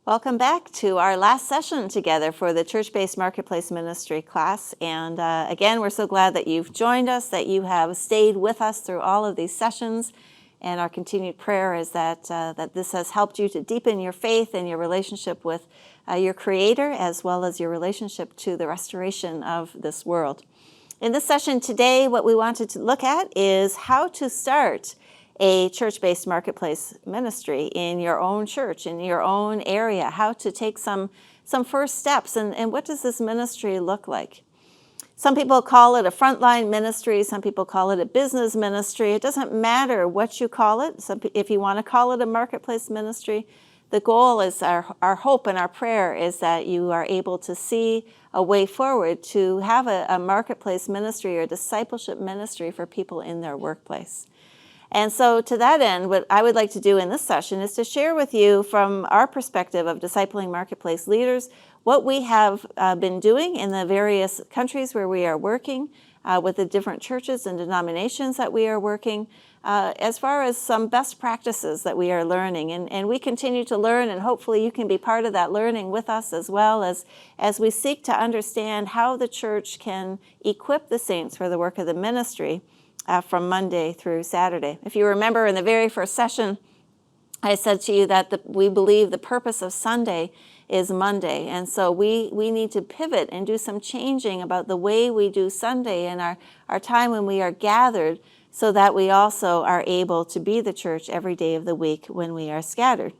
Welcome back to our last session together for the Church-Based Marketplace Ministry class. And again, we're so glad that you've joined us, that you have stayed with us through all of these sessions. And our continued prayer is that this has helped you to deepen your faith and your relationship with your Creator, as well as your relationship to the restoration of this world. In this session today, what we wanted to look at is how to start a church-based marketplace ministry in your own church, in your own area, how to take some first steps, and what does this ministry look like? Some people call it a frontline ministry, some people call it a business ministry. It doesn't matter what you call it. If you want to call it a marketplace ministry, the goal is our hope and our prayer is that you are able to see a way forward to have a marketplace ministry or discipleship ministry for people in their workplace. And so to that end, what I would like to do in this session is to share with you from our perspective of discipling marketplace leaders what we have been doing in the various countries where we are working, with the different churches and denominations that we are working, as far as some best practices that we are learning. And we continue to learn, and hopefully you can be part of that learning with us as well as we seek to understand how the church can equip the saints for the work of the ministry from Monday through Saturday. If you remember in the very first session, I said to you that we believe the purpose of Sunday is Monday. And so we need to pivot and do some changing about the way we do Sunday and our time when we are gathered, so that we also are able to be the church every day of the week when we are scattered.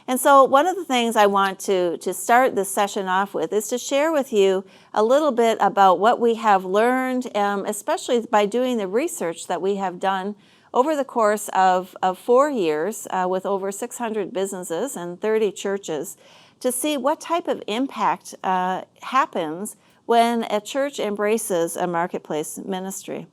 And so one of the things I want to start this session off with is to share with you a little bit about what we have learned, especially by doing the research that we have done over the course of 4 years with over 600 businesses and 30 churches, to see what type of impact happens when a church embraces a marketplace ministry.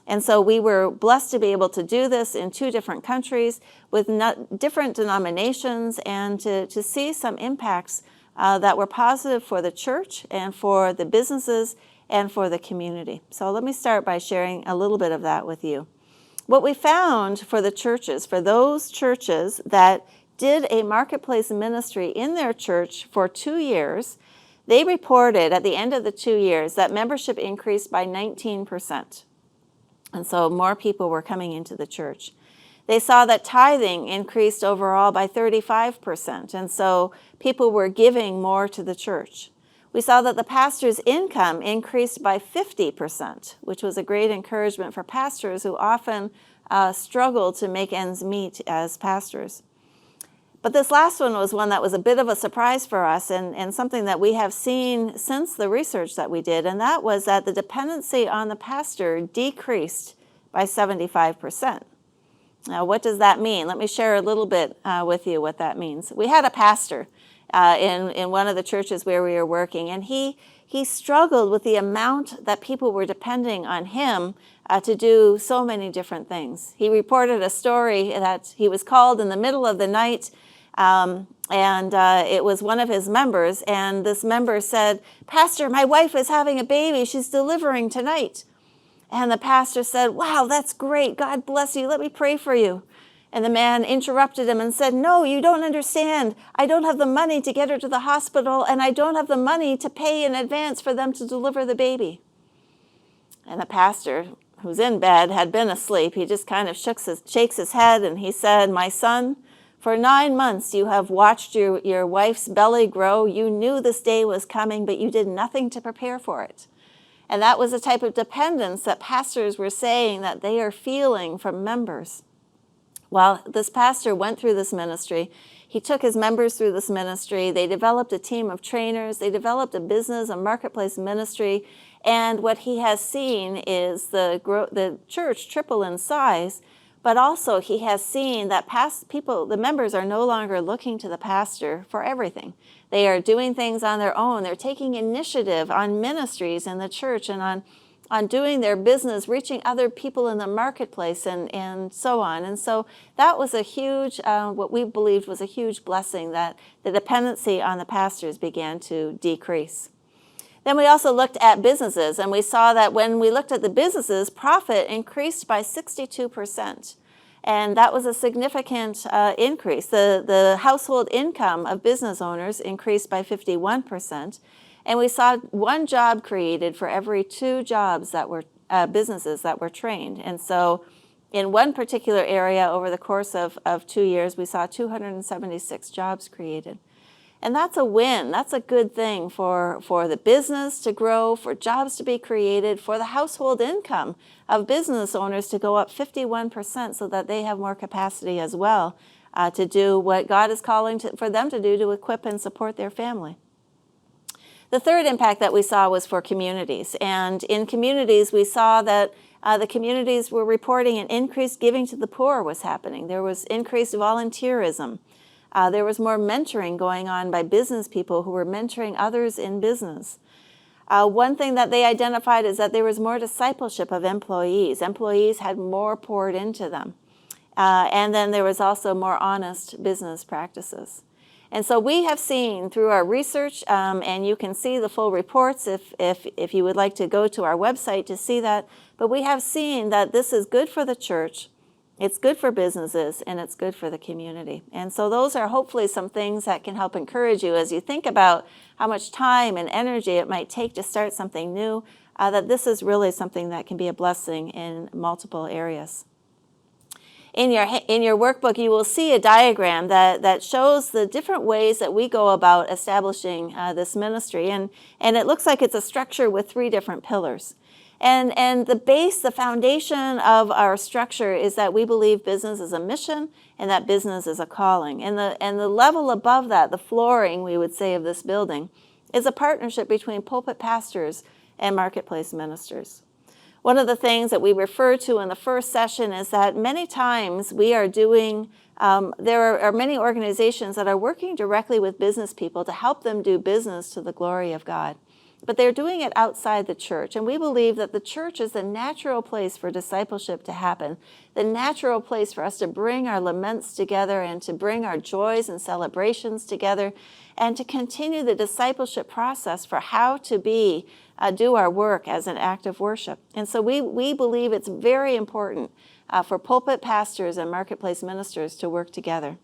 And so we were blessed to be able to do this in 2 different countries with different denominations, and to see some impacts that were positive for the church and for the businesses and for the community. So let me start by sharing a little bit of that with you. What we found for the churches, for those churches that did a marketplace ministry in their church for 2 years, they reported at the end of the 2 years that membership increased by 19%. And so more people were coming into the church. They saw that tithing increased overall by 35%, and so people were giving more to the church. We saw that the pastor's income increased by 50%, which was a great encouragement for pastors who often struggle to make ends meet as pastors. But this last one was one that was a bit of a surprise for us, and something that we have seen since the research that we did, and that was that the dependency on the pastor decreased by 75%. Now, what does that mean? Let me share a little bit with you what that means. We had a pastor in one of the churches where we were working, and he struggled with the amount that people were depending on him to do so many different things. He reported a story that he was called in the middle of the night, and it was one of his members, and this member said, "Pastor, my wife is having a baby. She's delivering tonight." And the pastor said, "Wow, that's great. God bless you. Let me pray for you." And the man interrupted him and said, "No, you don't understand. I don't have the money to get her to the hospital, and I don't have the money to pay in advance for them to deliver the baby." And the pastor, who's in bed, had been asleep. He just kind of shakes his head, and he said, "My son, for 9 months you have watched your wife's belly grow. You knew this day was coming, but you did nothing to prepare for it." And that was a type of dependence that pastors were saying that they are feeling from members. Well, this pastor went through this ministry. He took his members through this ministry. They developed a team of trainers. They developed a business, a marketplace ministry. And what he has seen is the church triple in size, but also he has seen that the members are no longer looking to the pastor for everything. They are doing things on their own. They're taking initiative on ministries in the church and on doing their business, reaching other people in the marketplace and so on. And so that was a huge, what we believed was a huge blessing, that the dependency on the pastors began to decrease. Then we also looked at businesses, and we saw that when we looked at the businesses, profit increased by 62%. And that was a significant increase. The household income of business owners increased by 51%. And we saw 1 job created for every 2 jobs that were businesses that were trained. And so in one particular area over the course of 2 years, we saw 276 jobs created. And that's a win. That's a good thing for the business to grow, for jobs to be created, for the household income of business owners to go up 51% so that they have more capacity as well to do what God is calling for them to do to equip and support their family. The third impact that we saw was for communities. And in communities, we saw that the communities were reporting an increased giving to the poor was happening. There was increased volunteerism. There was more mentoring going on by business people who were mentoring others in business. One thing that they identified is that there was more discipleship of employees. Employees had more poured into them. And then there was also more honest business practices. And so we have seen through our research, and you can see the full reports if you would like to go to our website to see that, but we have seen that this is good for the church, it's good for businesses, and it's good for the community. And so those are hopefully some things that can help encourage you as you think about how much time and energy it might take to start something new, that this is really something that can be a blessing in multiple areas. In your workbook, you will see a diagram that shows the different ways that we go about establishing this ministry. And it looks like it's a structure with 3 different pillars. And the base, the foundation of our structure is that we believe business is a mission and that business is a calling. And the level above that, the flooring, we would say, of this building, is a partnership between pulpit pastors and marketplace ministers. One of the things that we referred to in the first session is that many times we are doing, there are many organizations that are working directly with business people to help them do business to the glory of God. But they're doing it outside the church. And we believe that the church is the natural place for discipleship to happen, the natural place for us to bring our laments together and to bring our joys and celebrations together and to continue the discipleship process for how to do our work as an act of worship. And so we believe it's very important for pulpit pastors and marketplace ministers to work together.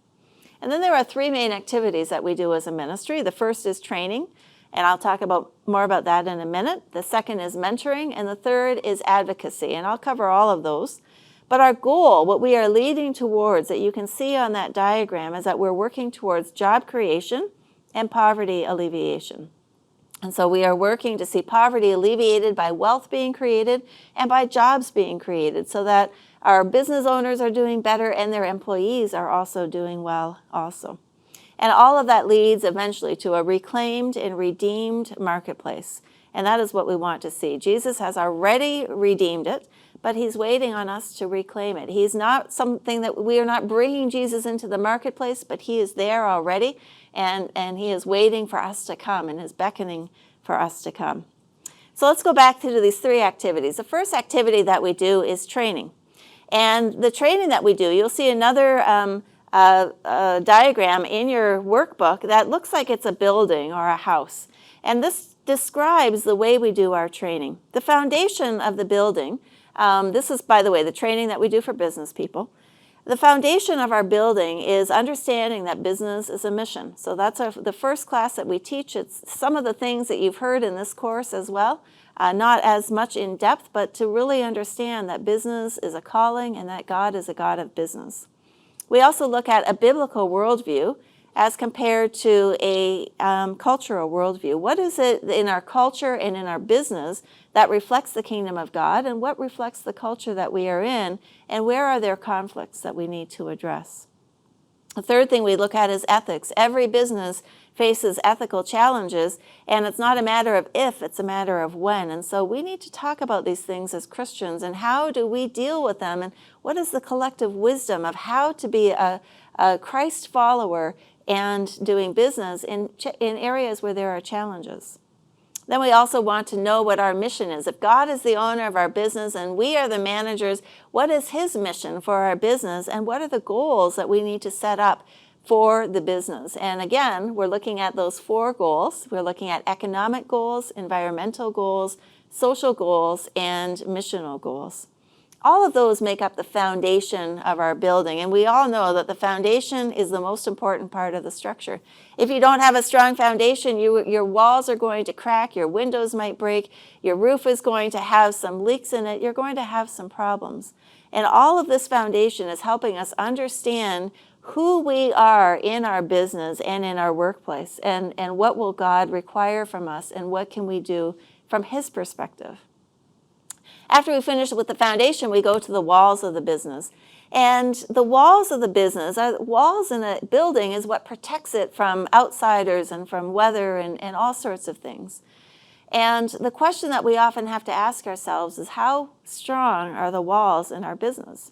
And then there are 3 main activities that we do as a ministry. The first is training, and I'll talk more about that in a minute. The second is mentoring, and the third is advocacy, and I'll cover all of those. But our goal, what we are leading towards, that you can see on that diagram, is that we're working towards job creation and poverty alleviation. And so we are working to see poverty alleviated by wealth being created and by jobs being created so that our business owners are doing better and their employees are also doing well also. And all of that leads eventually to a reclaimed and redeemed marketplace. And that is what we want to see. Jesus has already redeemed it, but he's waiting on us to reclaim it. He's not something that we are not bringing Jesus into the marketplace, but he is there already, and he is waiting for us to come and is beckoning for us to come. So let's go back to these 3 activities. The first activity that we do is training. And the training that we do, you'll see another diagram in your workbook that looks like it's a building or a house. And this describes the way we do our training. The foundation of the building, this is, by the way, the training that we do for business people. The foundation of our building is understanding that business is a mission. So that's the first class that we teach. It's some of the things that you've heard in this course as well, not as much in depth, but to really understand that business is a calling and that God is a God of business. We also look at a biblical worldview as compared to a cultural worldview. What is it in our culture and in our business that reflects the kingdom of God, and what reflects the culture that we are in, and where are there conflicts that we need to address? The third thing we look at is ethics. Every business faces ethical challenges, and it's not a matter of if, it's a matter of when. And so we need to talk about these things as Christians, and how do we deal with them, and what is the collective wisdom of how to be a Christ follower and doing business in areas where there are challenges. Then we also want to know what our mission is. If God is the owner of our business and we are the managers, what is his mission for our business, and what are the goals that we need to set up for the business? And again, we're looking at those 4 goals. We're looking at economic goals, environmental goals, social goals, and missional goals. All of those make up the foundation of our building, and we all know that the foundation is the most important part of the structure. If you don't have a strong foundation, your walls are going to crack, your windows might break, your roof is going to have some leaks in it, you're going to have some problems. And all of this foundation is helping us understand who we are in our business and in our workplace, and what will God require from us, and what can we do from His perspective. After we finish with the foundation, we go to the walls of the business. And the walls of the business, walls in a building is what protects it from outsiders and from weather and all sorts of things. And the question that we often have to ask ourselves is, how strong are the walls in our business?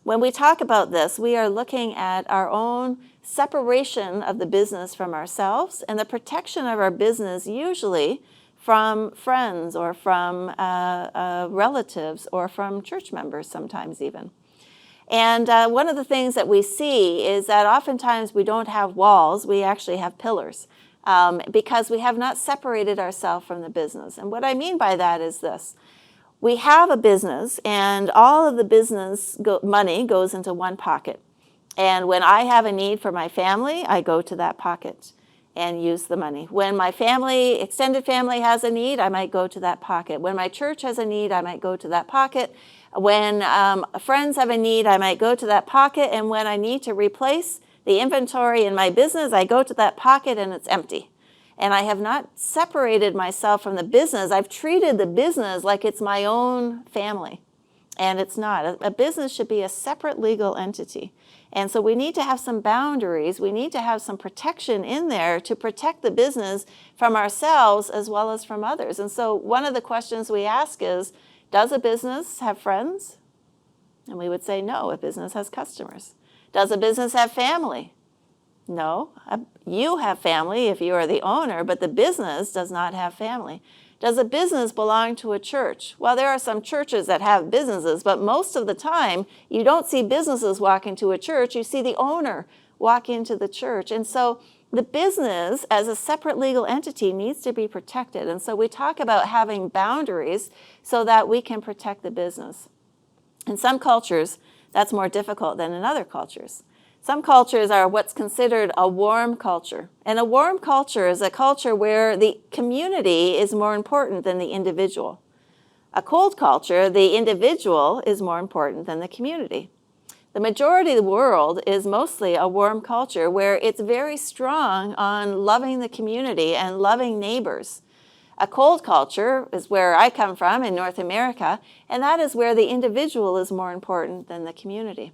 When we talk about this, we are looking at our own separation of the business from ourselves and the protection of our business usually from friends or from relatives or from church members sometimes even. And one of the things that we see is that oftentimes we don't have walls, we actually have pillars because we have not separated ourselves from the business. And what I mean by that is this. We have a business and all of the business money goes into one pocket. And when I have a need for my family, I go to that pocket and use the money. When my family, extended family has a need, I might go to that pocket. When my church has a need, I might go to that pocket. When friends have a need, I might go to that pocket. And when I need to replace the inventory in my business, I go to that pocket and it's empty. And I have not separated myself from the business. I've treated the business like it's my own family. And it's not. A business should be a separate legal entity. And so we need to have some boundaries. We need to have some protection in there to protect the business from ourselves as well as from others. And so one of the questions we ask is, does a business have friends? And we would say no, a business has customers. Does a business have family? No. You have family if you are the owner, but the business does not have family. Does a business belong to a church? Well, there are some churches that have businesses, but most of the time, you don't see businesses walk into a church. You see the owner walk into the church. And so the business as a separate legal entity needs to be protected. And so we talk about having boundaries so that we can protect the business. In some cultures, that's more difficult than in other cultures. Some cultures are what's considered a warm culture. And a warm culture is a culture where the community is more important than the individual. A cold culture, the individual is more important than the community. The majority of the world is mostly a warm culture where it's very strong on loving the community and loving neighbors. A cold culture is where I come from in North America, and that is where the individual is more important than the community.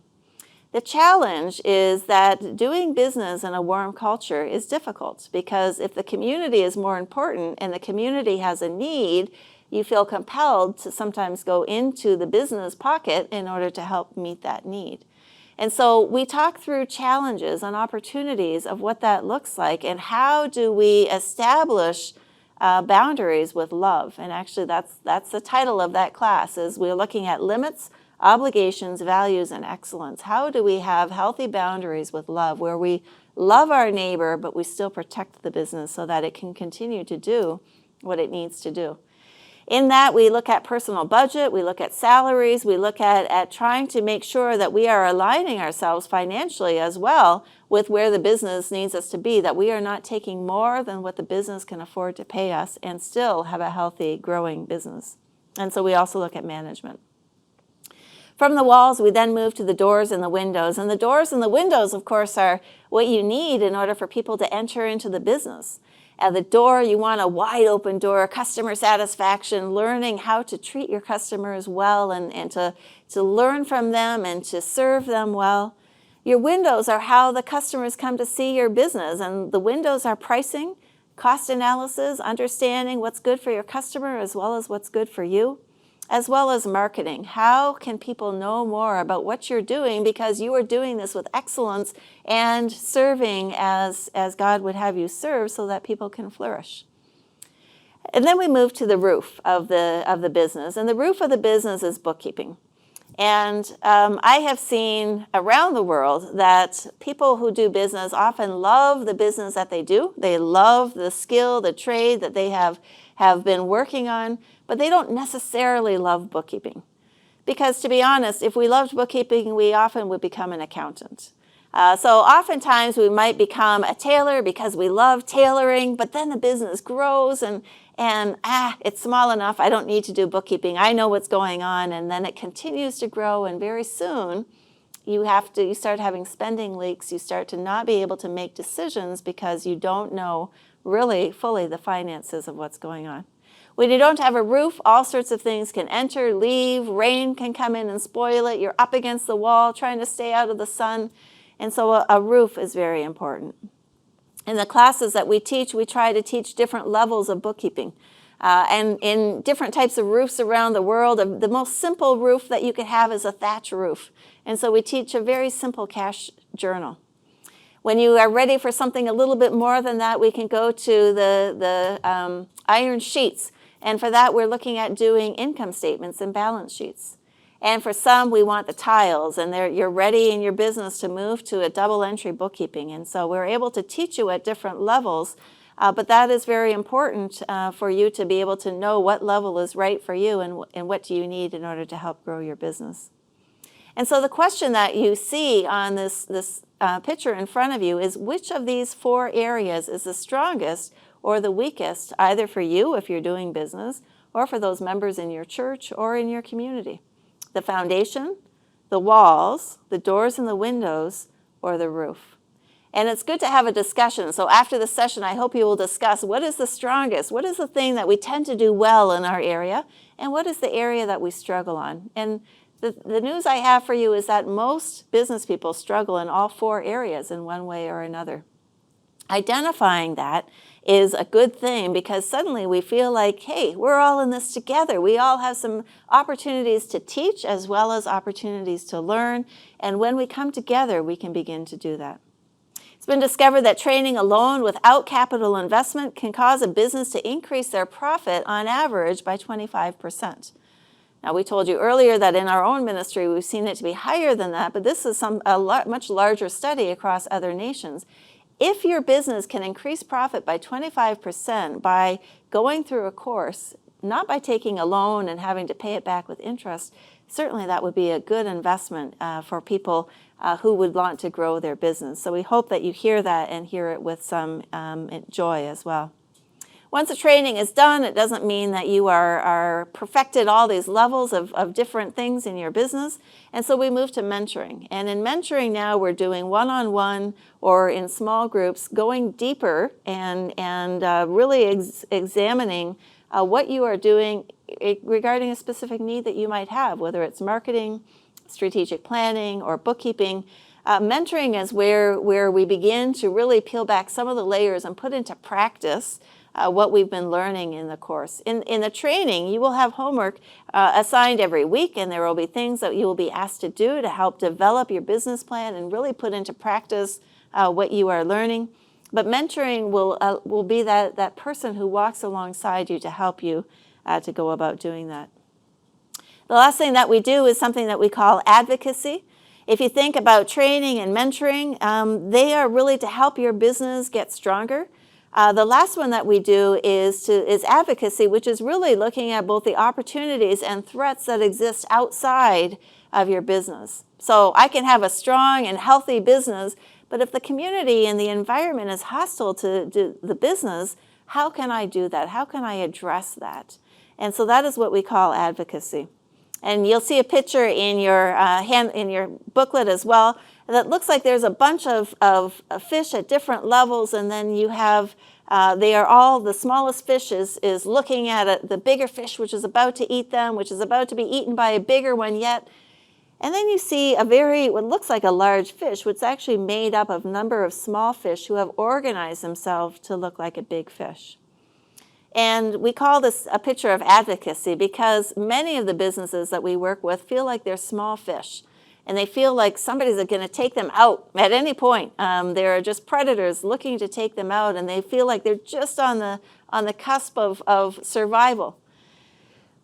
The challenge is that doing business in a warm culture is difficult because if the community is more important and the community has a need, you feel compelled to sometimes go into the business pocket in order to help meet that need. And so we talk through challenges and opportunities of what that looks like and how do we establish boundaries with love. And actually that's the title of that class, is we're looking at limits, obligations, values, and excellence. How do we have healthy boundaries with love where we love our neighbor, but we still protect the business so that it can continue to do what it needs to do? In that, we look at personal budget, we look at salaries, we look at trying to make sure that we are aligning ourselves financially as well with where the business needs us to be, that we are not taking more than what the business can afford to pay us and still have a healthy, growing business. And so we also look at management. From the walls, we then move to the doors and the windows. And the doors and the windows, of course, are what you need in order for people to enter into the business. At the door, you want a wide open door, customer satisfaction, learning how to treat your customers well and to learn from them and to serve them well. Your windows are how the customers come to see your business. And the windows are pricing, cost analysis, understanding what's good for your customer as well as what's good for you, as well as marketing. How can people know more about what you're doing because you are doing this with excellence and serving as God would have you serve so that people can flourish? And then we move to the roof of the business. And the roof of the business is bookkeeping. And I have seen around the world that people who do business often love the business that they do. They love the skill, the trade that they have been working on, but they don't necessarily love bookkeeping Because to be honest, if we loved bookkeeping, we often would become an accountant. So oftentimes we might become a tailor because we love tailoring, but then the business grows and it's small enough, I don't need to do bookkeeping. I know what's going on, and then it continues to grow, and very soon you start having spending leaks. You start to not be able to make decisions because you don't know really fully the finances of what's going on. When you don't have a roof, all sorts of things can enter, leave, rain can come in and spoil it. You're up against the wall trying to stay out of the sun. And so a roof is very important. In the classes that we teach, we try to teach different levels of bookkeeping. And in different types of roofs around the world, the most simple roof that you could have is a thatch roof. And so we teach a very simple cash journal. When you are ready for something a little bit more than that, we can go to the iron sheets. And for that, we're looking at doing income statements and balance sheets. And for some, we want the tiles, and you're ready in your business to move to a double entry bookkeeping. And so we're able to teach you at different levels, but that is very important for you to be able to know what level is right for you and what do you need in order to help grow your business. And so the question that you see on this picture in front of you is, which of these 4 areas is the strongest or the weakest, either for you if you're doing business, or for those members in your church or in your community? The foundation, the walls, the doors and the windows, or the roof? And it's good to have a discussion. So after the session, I hope you will discuss what is the strongest, what is the thing that we tend to do well in our area, and what is the area that we struggle on. And the news I have for you is that most business people struggle in all 4 areas in one way or another. Identifying that is a good thing, because suddenly we feel like, hey, we're all in this together. We all have some opportunities to teach as well as opportunities to learn. And when we come together, we can begin to do that. It's been discovered that training alone without capital investment can cause a business to increase their profit on average by 25%. Now, we told you earlier that in our own ministry, we've seen it to be higher than that, but this is a much larger study across other nations. If your business can increase profit by 25% by going through a course, not by taking a loan and having to pay it back with interest, certainly that would be a good investment for people who would want to grow their business. So we hope that you hear that and hear it with some joy as well. Once the training is done, it doesn't mean that you are perfected all these levels of different things in your business. And so we move to mentoring. And in mentoring now, we're doing one-on-one or in small groups, going deeper and really examining what you are doing regarding a specific need that you might have, whether it's marketing, strategic planning, or bookkeeping. Mentoring is where we begin to really peel back some of the layers and put into practice what we've been learning in the course. In the training, you will have homework assigned every week, and there will be things that you will be asked to do to help develop your business plan and really put into practice what you are learning. But mentoring will be that person who walks alongside you to help you to go about doing that. The last thing that we do is something that we call advocacy. If you think about training and mentoring, they are really to help your business get stronger. The last one that we do is advocacy, which is really looking at both the opportunities and threats that exist outside of your business. So I can have a strong and healthy business, but if the community and the environment is hostile to the business, how can I do that? How can I address that? And so that is what we call advocacy. And you'll see a picture in your booklet as well that looks like there's a bunch of fish at different levels, and then you have they are all, the smallest fish is looking at the bigger fish, which is about to eat them, which is about to be eaten by a bigger one yet. And then you see what looks like a large fish, which is actually made up of a number of small fish who have organized themselves to look like a big fish. And we call this a picture of advocacy because many of the businesses that we work with feel like they're small fish. And they feel like somebody's going to take them out at any point. There are just predators looking to take them out, and they feel like they're just on the cusp of survival.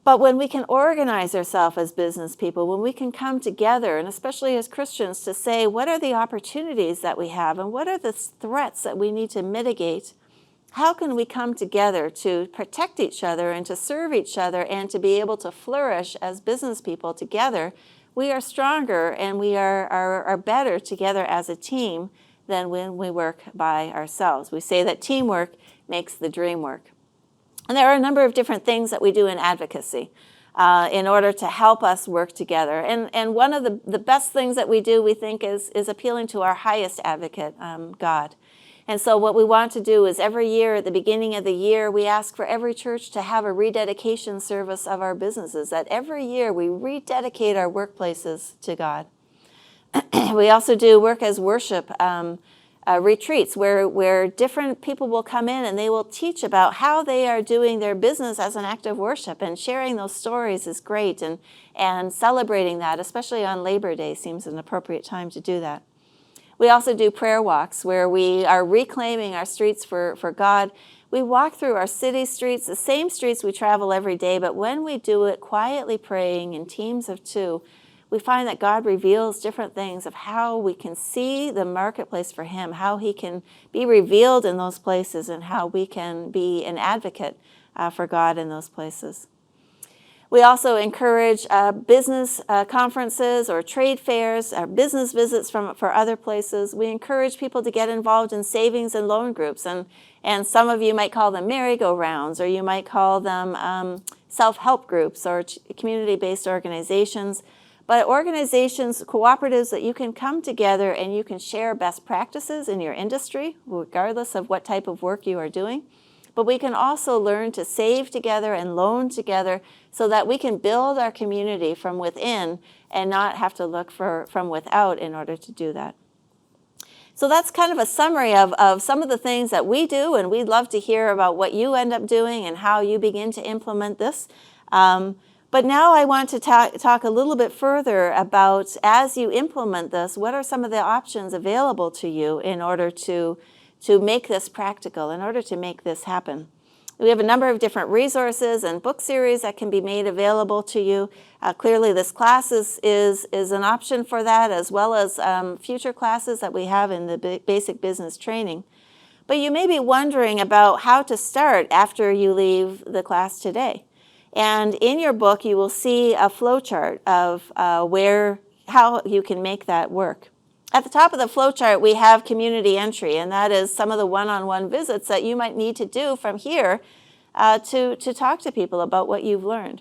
But when we can organize ourselves as business people, when we can come together, and especially as Christians, to say what are the opportunities that we have and what are the threats that we need to mitigate, How can we come together to protect each other and to serve each other and to be able to flourish as business people together? We are stronger and we are better together as a team than when we work by ourselves. We say that teamwork makes the dream work. And there are a number of different things that we do in advocacy in order to help us work together. And one of the best things that we do, we think, is appealing to our highest advocate, God. And so what we want to do is every year at the beginning of the year, we ask for every church to have a rededication service of our businesses, that every year we rededicate our workplaces to God. We also do work as worship retreats where different people will come in and they will teach about how they are doing their business as an act of worship, and sharing those stories is great, and celebrating that, especially on Labor Day, seems an appropriate time to do that. We also do prayer walks where we are reclaiming our streets for God. We walk through our city streets, the same streets we travel every day, but when we do it quietly praying in teams of two, we find that God reveals different things of how we can see the marketplace for Him, how He can be revealed in those places, and how we can be an advocate for God in those places. We also encourage business conferences or trade fairs, or business visits for other places. We encourage people to get involved in savings and loan groups, and some of you might call them merry-go-rounds, or you might call them self-help groups or community-based organizations. But organizations, cooperatives that you can come together and you can share best practices in your industry, regardless of what type of work you are doing. But we can also learn to save together and loan together so that we can build our community from within and not have to look from without in order to do that. So that's kind of a summary of some of the things that we do, and we'd love to hear about what you end up doing and how you begin to implement this. But now I want to talk a little bit further about, as you implement this, what are some of the options available to you in order to make this practical, in order to make this happen. We have a number of different resources and book series that can be made available to you. Clearly, this class is an option for that, as well as future classes that we have in the basic business training. But you may be wondering about how to start after you leave the class today. And in your book, you will see a flow chart of how you can make that work. At the top of the flow chart, we have community entry, and that is some of the one-on-one visits that you might need to do from here to talk to people about what you've learned.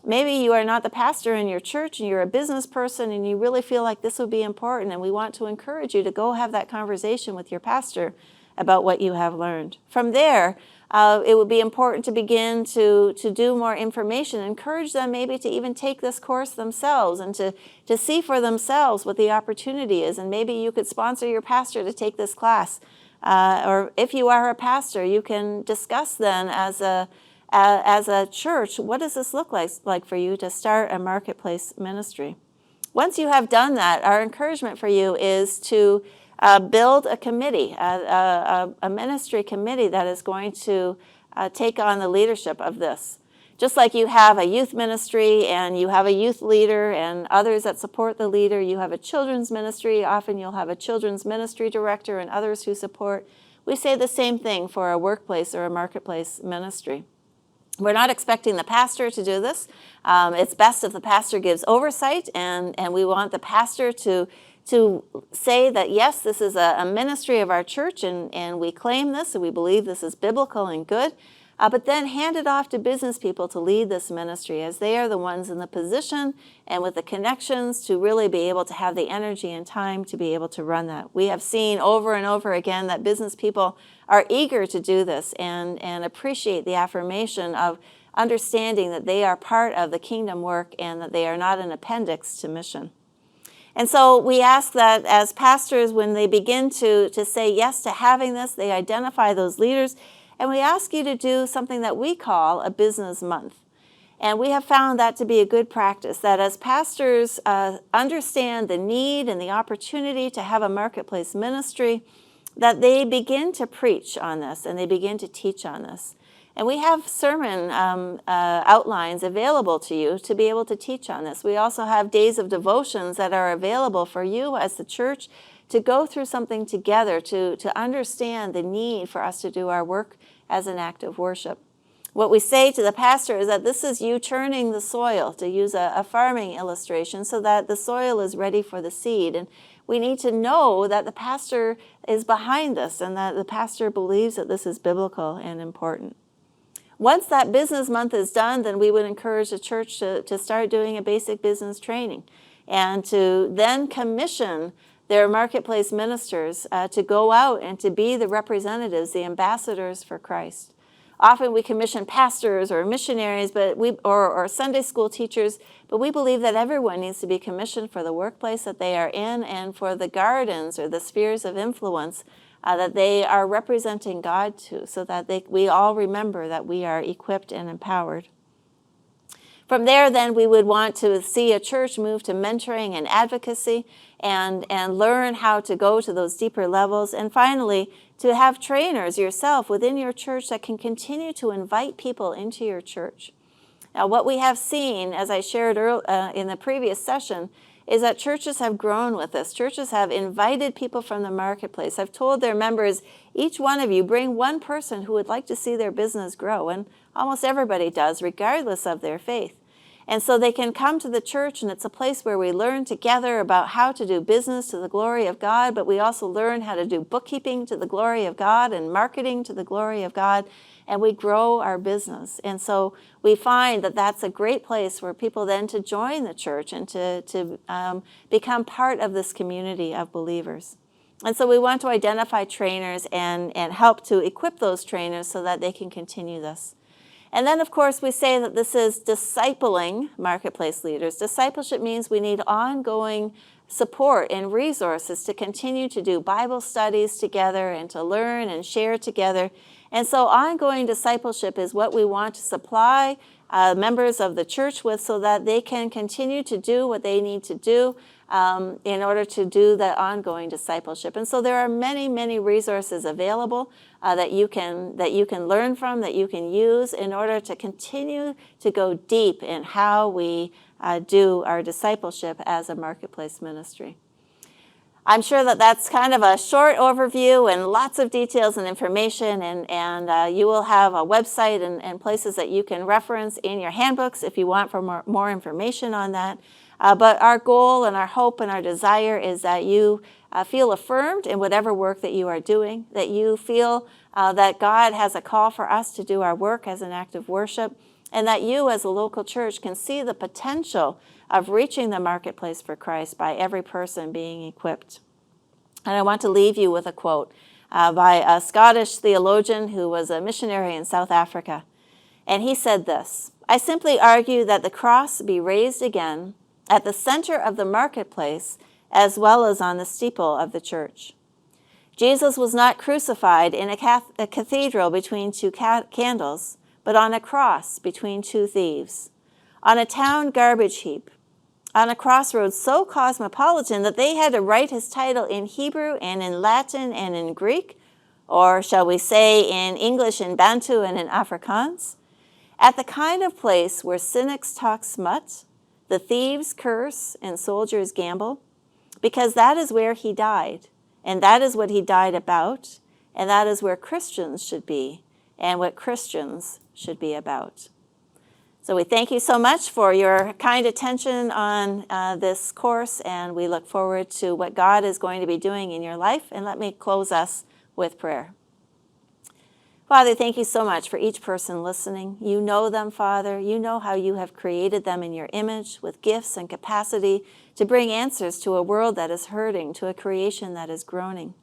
Maybe you are not the pastor in your church and you're a business person and you really feel like this would be important, and we want to encourage you to go have that conversation with your pastor about what you have learned. From there, it would be important to begin to do more information, encourage them maybe to even take this course themselves and to see for themselves what the opportunity is. And maybe you could sponsor your pastor to take this class. Or if you are a pastor, you can discuss then as a church, what does this look like for you to start a marketplace ministry? Once you have done that, our encouragement for you is to build a committee, a ministry committee that is going to take on the leadership of this. Just like you have a youth ministry and you have a youth leader and others that support the leader, you have a children's ministry. Often you'll have a children's ministry director and others who support. We say the same thing for a workplace or a marketplace ministry. We're not expecting the pastor to do this. It's best if the pastor gives oversight, and we want the pastor to say that, yes, this is a ministry of our church, and we claim this, and we believe this is biblical and good, but then hand it off to business people to lead this ministry, as they are the ones in the position and with the connections to really be able to have the energy and time to be able to run that. We have seen over and over again that business people are eager to do this and appreciate the affirmation of understanding that they are part of the kingdom work and that they are not an appendix to mission. And so we ask that as pastors, when they begin to say yes to having this, they identify those leaders, and we ask you to do something that we call a business month. And we have found that to be a good practice, that as pastors understand the need and the opportunity to have a marketplace ministry, that they begin to preach on this and they begin to teach on this. And we have sermon outlines available to you to be able to teach on this. We also have days of devotions that are available for you as the church to go through something together, to understand the need for us to do our work as an act of worship. What we say to the pastor is that this is you turning the soil, to use a farming illustration, so that the soil is ready for the seed. And we need to know that the pastor is behind this and that the pastor believes that this is biblical and important. Once that business month is done, then we would encourage the church to start doing a basic business training and to then commission their marketplace ministers to go out and to be the representatives, the ambassadors for Christ. Often we commission pastors or missionaries, or Sunday school teachers, but we believe that everyone needs to be commissioned for the workplace that they are in and for the gardens or the spheres of influence that they are representing God to, so that we all remember that we are equipped and empowered. From there, then, we would want to see a church move to mentoring and advocacy and learn how to go to those deeper levels. And finally, to have trainers yourself within your church that can continue to invite people into your church. Now, what we have seen, as I shared in the previous session, is that churches have grown with this. Churches have invited people from the marketplace, have told their members, each one of you bring one person who would like to see their business grow. And almost everybody does, regardless of their faith. And so they can come to the church, and it's a place where we learn together about how to do business to the glory of God, but we also learn how to do bookkeeping to the glory of God and marketing to the glory of God, and we grow our business. And so we find that that's a great place for people then to join the church and to become part of this community of believers. And so we want to identify trainers and help to equip those trainers so that they can continue this. And then, of course, we say that this is discipling marketplace leaders. Discipleship means we need ongoing support and resources to continue to do Bible studies together and to learn and share together. And so ongoing discipleship is what we want to supply members of the church with so that they can continue to do what they need to do in order to do that ongoing discipleship. And so there are many, many resources available that you can learn from, that you can use in order to continue to go deep in how we do our discipleship as a marketplace ministry. I'm sure that that's kind of a short overview and lots of details and information, and you will have a website and places that you can reference in your handbooks if you want for more information on that. But our goal and our hope and our desire is that you feel affirmed in whatever work that you are doing, that you feel that God has a call for us to do our work as an act of worship, and that you as a local church can see the potential of reaching the marketplace for Christ by every person being equipped. And I want to leave you with a quote by a Scottish theologian who was a missionary in South Africa. And he said this: "I simply argue that the cross be raised again at the center of the marketplace as well as on the steeple of the church. Jesus was not crucified in a cathedral between two candles, but on a cross between two thieves, on a town garbage heap, on a crossroads so cosmopolitan that they had to write his title in Hebrew and in Latin and in Greek, or shall we say in English, in Bantu, and in Afrikaans, at the kind of place where cynics talk smut, the thieves curse, and soldiers gamble, because that is where he died, and that is what he died about, and that is where Christians should be, and what Christians should be about." So we thank you so much for your kind attention on this course, and we look forward to what God is going to be doing in your life. And let me close us with prayer. Father, thank you so much for each person listening. You know them, Father. You know how you have created them in your image with gifts and capacity to bring answers to a world that is hurting, to a creation that is groaning.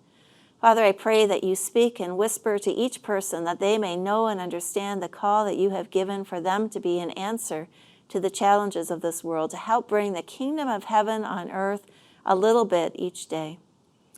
Father, I pray that you speak and whisper to each person that they may know and understand the call that you have given for them to be an answer to the challenges of this world, to help bring the kingdom of heaven on earth a little bit each day.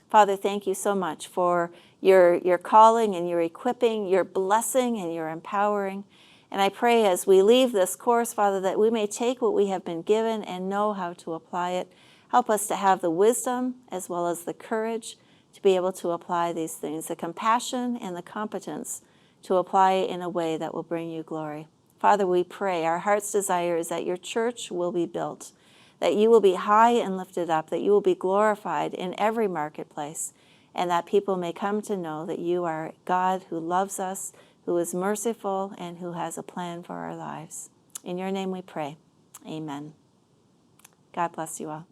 Father, thank you so much for your calling and your equipping, your blessing and your empowering. And I pray as we leave this course, Father, that we may take what we have been given and know how to apply it. Help us to have the wisdom as well as the courage to be able to apply these things, the compassion and the competence to apply it in a way that will bring you glory. Father, we pray, our heart's desire is that your church will be built, that you will be high and lifted up, that you will be glorified in every marketplace, and that people may come to know that you are God who loves us, who is merciful, and who has a plan for our lives. In your name we pray. Amen. God bless you all.